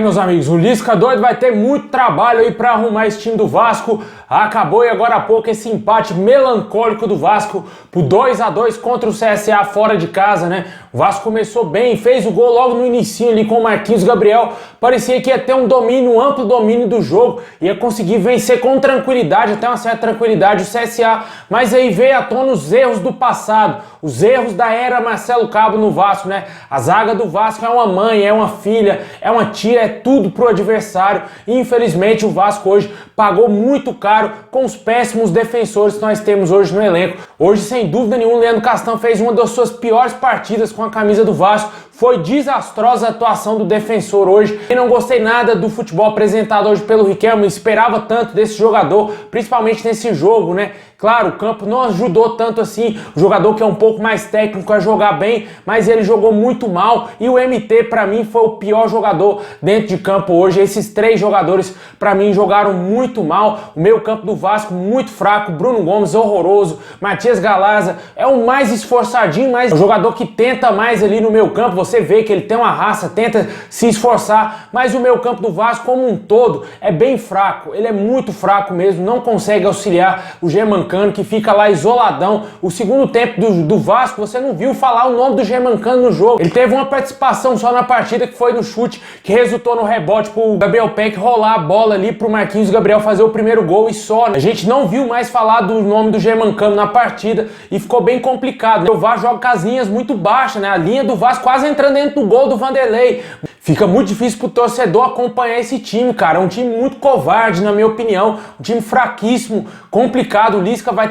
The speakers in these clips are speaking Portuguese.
Meus amigos, o Lisca doido vai ter muito trabalho aí para arrumar esse time do Vasco. Acabou e agora há pouco esse empate melancólico do Vasco por 2-2 contra o CSA fora de casa, né? O Vasco começou bem, fez o gol logo no inicinho ali com o Marquinhos Gabriel. Parecia que ia ter um domínio, um amplo domínio do jogo, ia conseguir vencer com tranquilidade, até uma certa tranquilidade o CSA, mas aí veio à tona os erros do passado, os erros da era Marcelo Cabo no Vasco, né? A zaga do Vasco é uma mãe, é uma filha, é uma tia, é tudo pro adversário. E infelizmente o Vasco hoje pagou muito caro com os péssimos defensores que nós temos hoje no elenco. Hoje, sem dúvida nenhuma, o Leandro Castan fez uma das suas piores partidas com a camisa do Vasco. Foi desastrosa a atuação do defensor hoje. Eu não gostei nada do futebol apresentado hoje pelo Riquelme, esperava tanto desse jogador, principalmente nesse jogo, né? Claro, o campo não ajudou tanto assim, o jogador que é um pouco mais técnico a jogar bem, mas ele jogou muito mal e o MT pra mim foi o pior jogador dentro de campo hoje. Esses três jogadores pra mim jogaram muito mal, o meio campo do Vasco muito fraco, Bruno Gomes horroroso, Matias Galaza é o mais esforçadinho, mas o jogador que tenta mais ali no meio campo, você vê que ele tem uma raça, tenta se esforçar, mas o meio campo do Vasco como um todo é bem fraco, ele é muito fraco mesmo, não consegue auxiliar o Germancano, que fica lá isoladão. O segundo tempo do Vasco, você não viu falar o nome do Germancano no jogo. Ele teve uma participação só na partida, que foi no chute, que resultou no rebote pro Gabriel Peck rolar a bola ali pro Marquinhos Gabriel fazer o primeiro gol e só. A gente não viu mais falar do nome do Germancano na partida e ficou bem complicado. O Vasco joga com as linhas muito baixas, né? A linha do Vasco quase entrando dentro do gol do Vanderlei. Fica muito difícil pro torcedor acompanhar esse time, cara. É um time muito covarde, na minha opinião. Um time fraquíssimo, complicado. O Lisca vai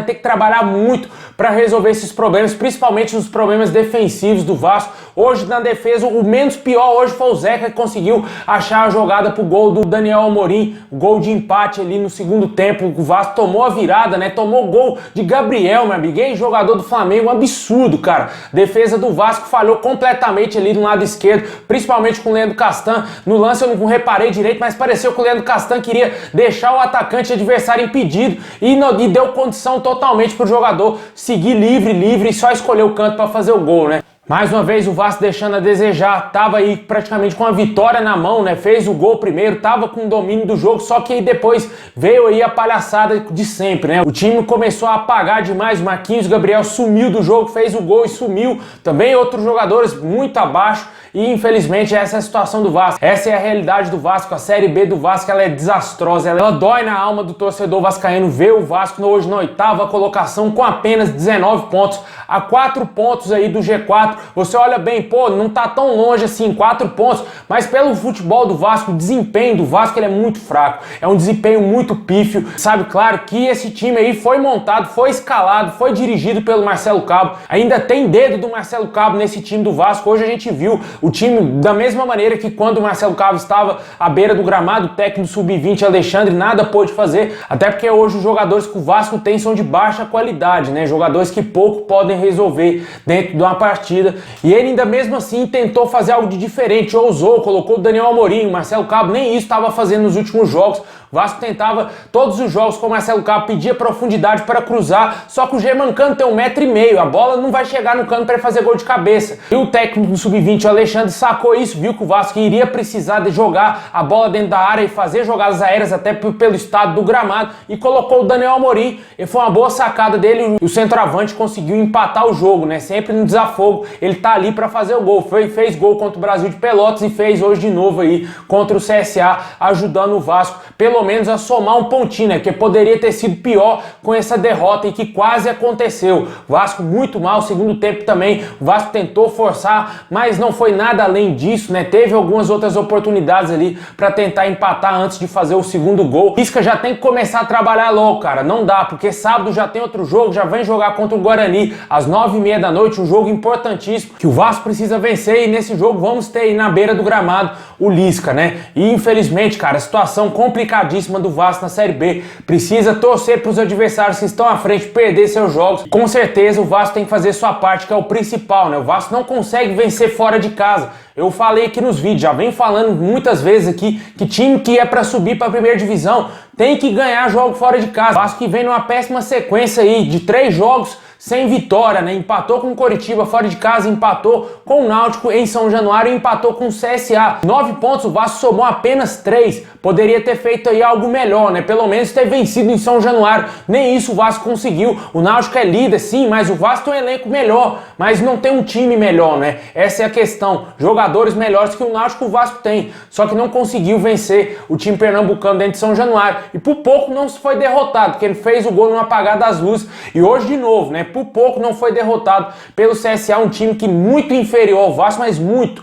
ter que trabalhar muito para resolver esses problemas, principalmente os problemas defensivos do Vasco. Hoje, na defesa, o menos pior hoje foi o Zeca, que conseguiu achar a jogada pro gol do Daniel Amorim. O gol de empate ali no segundo tempo. O Vasco tomou a virada, né? Tomou o gol de Gabriel, meu amigo. E jogador do Flamengo, um absurdo, cara. Defesa do Vasco falhou completamente ali do lado esquerdo, principalmente com o Leandro Castan. No lance eu não reparei direito, mas pareceu que o Leandro Castan queria deixar o atacante adversário impedido e deu condição totalmente para o jogador seguir livre e só escolher o canto para fazer o gol, né? Mais uma vez o Vasco deixando a desejar, tava aí praticamente com a vitória na mão, né? Fez o gol primeiro, tava com o domínio do jogo, só que aí depois veio aí a palhaçada de sempre, né? O time começou a apagar demais, o Marquinhos Gabriel sumiu do jogo, fez o gol e sumiu. Também outros jogadores muito abaixo e infelizmente essa é a situação do Vasco. Essa é a realidade do Vasco, a Série B do Vasco, ela é desastrosa, ela dói na alma do torcedor vascaíno ver o Vasco hoje na 8ª colocação com apenas 19 pontos, a 4 pontos aí do G4. Você olha bem, pô, não tá tão longe assim, 4 pontos, mas pelo futebol do Vasco, o desempenho do Vasco ele é muito fraco, é um desempenho muito pífio, sabe? Claro que esse time aí foi montado, foi escalado, foi dirigido pelo Marcelo Cabo, ainda tem dedo do Marcelo Cabo nesse time do Vasco. Hoje a gente viu o time da mesma maneira que quando o Marcelo Cabo estava à beira do gramado, o técnico sub-20 Alexandre nada pôde fazer, até porque hoje os jogadores que o Vasco tem são de baixa qualidade, né? Jogadores que pouco podem resolver dentro de uma partida. E ele ainda mesmo assim tentou fazer algo de diferente, ousou, colocou o Daniel Amorim, o Marcelo Cabo nem isso estava fazendo nos últimos jogos. O Vasco tentava todos os jogos com o Marcelo Cabo, pedia profundidade para cruzar, só que o Germancano tem 1,5 m, a bola não vai chegar no cano para ele fazer gol de cabeça. E o técnico do sub-20, o Alexandre, sacou isso, viu que o Vasco iria precisar de jogar a bola dentro da área e fazer jogadas aéreas até pelo estado do gramado e colocou o Daniel Amorim, e foi uma boa sacada dele. O centroavante conseguiu empatar o jogo, né? Sempre no desafogo, ele tá ali para fazer o gol. Fez gol contra o Brasil de Pelotas e fez hoje de novo aí contra o CSA, ajudando o Vasco pelo menos a somar um pontinho, né? Que poderia ter sido pior com essa derrota e que quase aconteceu. Vasco muito mal, segundo tempo também, o Vasco tentou forçar, mas não foi nada além disso, né? Teve algumas outras oportunidades ali para tentar empatar antes de fazer o segundo gol. Lisca já tem que começar a trabalhar logo, cara, não dá, porque sábado já tem outro jogo, já vem jogar contra o Guarani às 9h30 da noite, um jogo importantíssimo que o Vasco precisa vencer, e nesse jogo vamos ter aí na beira do gramado o Lisca, né? E infelizmente, cara, a situação complicadíssima do Vasco na Série B, precisa torcer para os adversários que estão à frente perder seus jogos. Com certeza o Vasco tem que fazer sua parte, que é o principal, né? O Vasco não consegue vencer fora de casa, Eu falei aqui nos vídeos, já venho falando muitas vezes aqui, que time que é para subir para a primeira divisão tem que ganhar jogo fora de casa. O Vasco que vem numa péssima sequência aí de 3 jogos sem vitória, né? Empatou com o Coritiba fora de casa, empatou com o Náutico em São Januário e empatou com o CSA. 9 pontos, o Vasco somou apenas 3. Poderia ter feito aí algo melhor, né? Pelo menos ter vencido em São Januário. Nem isso o Vasco conseguiu. O Náutico é líder, sim, mas o Vasco tem um elenco melhor, mas não tem um time melhor, né? Essa é a questão. Jogadores melhores que o Náutico, o Vasco tem. Só que não conseguiu vencer o time pernambucano dentro de São Januário. E por pouco não se foi derrotado, porque ele fez o gol no apagar das luzes. E hoje de novo, né? Por pouco não foi derrotado pelo CSA, um time que muito inferior ao Vasco, mas muito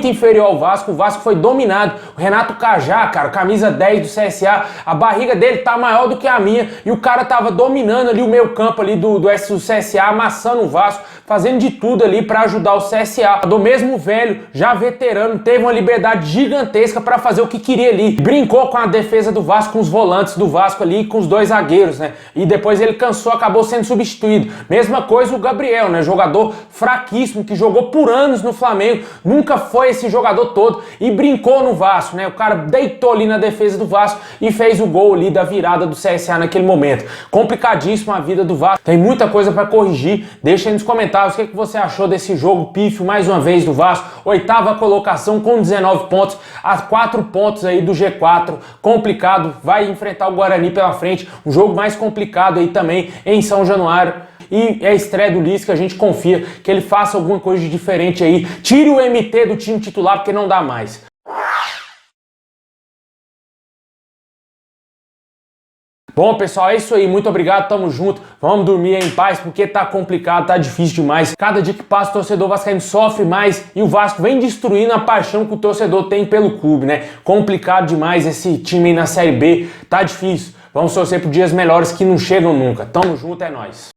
inferior ao Vasco. O Vasco foi dominado. O Renato Cajá, cara, camisa 10 do CSA, a barriga dele tá maior do que a minha e o cara tava dominando ali o meio campo ali do CSA, amassando o Vasco, fazendo de tudo ali para ajudar o CSA. Do mesmo velho, já veterano, teve uma liberdade gigantesca para fazer o que queria ali. Brincou com a defesa do Vasco, com os volantes do Vasco ali, com os 2 zagueiros, né? E depois ele cansou, acabou sendo substituído. Mesma coisa o Gabriel, né? Jogador fraquíssimo, que jogou por anos no Flamengo, nunca foi esse jogador todo e brincou no Vasco, né? O cara deitou ali na defesa do Vasco e fez o gol ali da virada do CSA naquele momento. Complicadíssimo a vida do Vasco, tem muita coisa para corrigir. Deixa aí nos comentários o que você achou desse jogo pífio, mais uma vez, do Vasco. 8ª colocação com 19 pontos, a 4 pontos aí do G4, complicado, vai enfrentar o Guarani pela frente, um jogo mais complicado aí também em São Januário. E é a estreia do Lisca, a gente confia que ele faça alguma coisa de diferente aí, tire o MT do time titular porque não dá mais. Bom, pessoal, é isso aí. Muito obrigado, tamo junto. Vamos dormir aí em paz, porque tá complicado, tá difícil demais. Cada dia que passa, o torcedor vascaíno sofre mais e o Vasco vem destruindo a paixão que o torcedor tem pelo clube, né? Complicado demais esse time aí na Série B, tá difícil. Vamos torcer por dias melhores que não chegam nunca. Tamo junto, é nóis.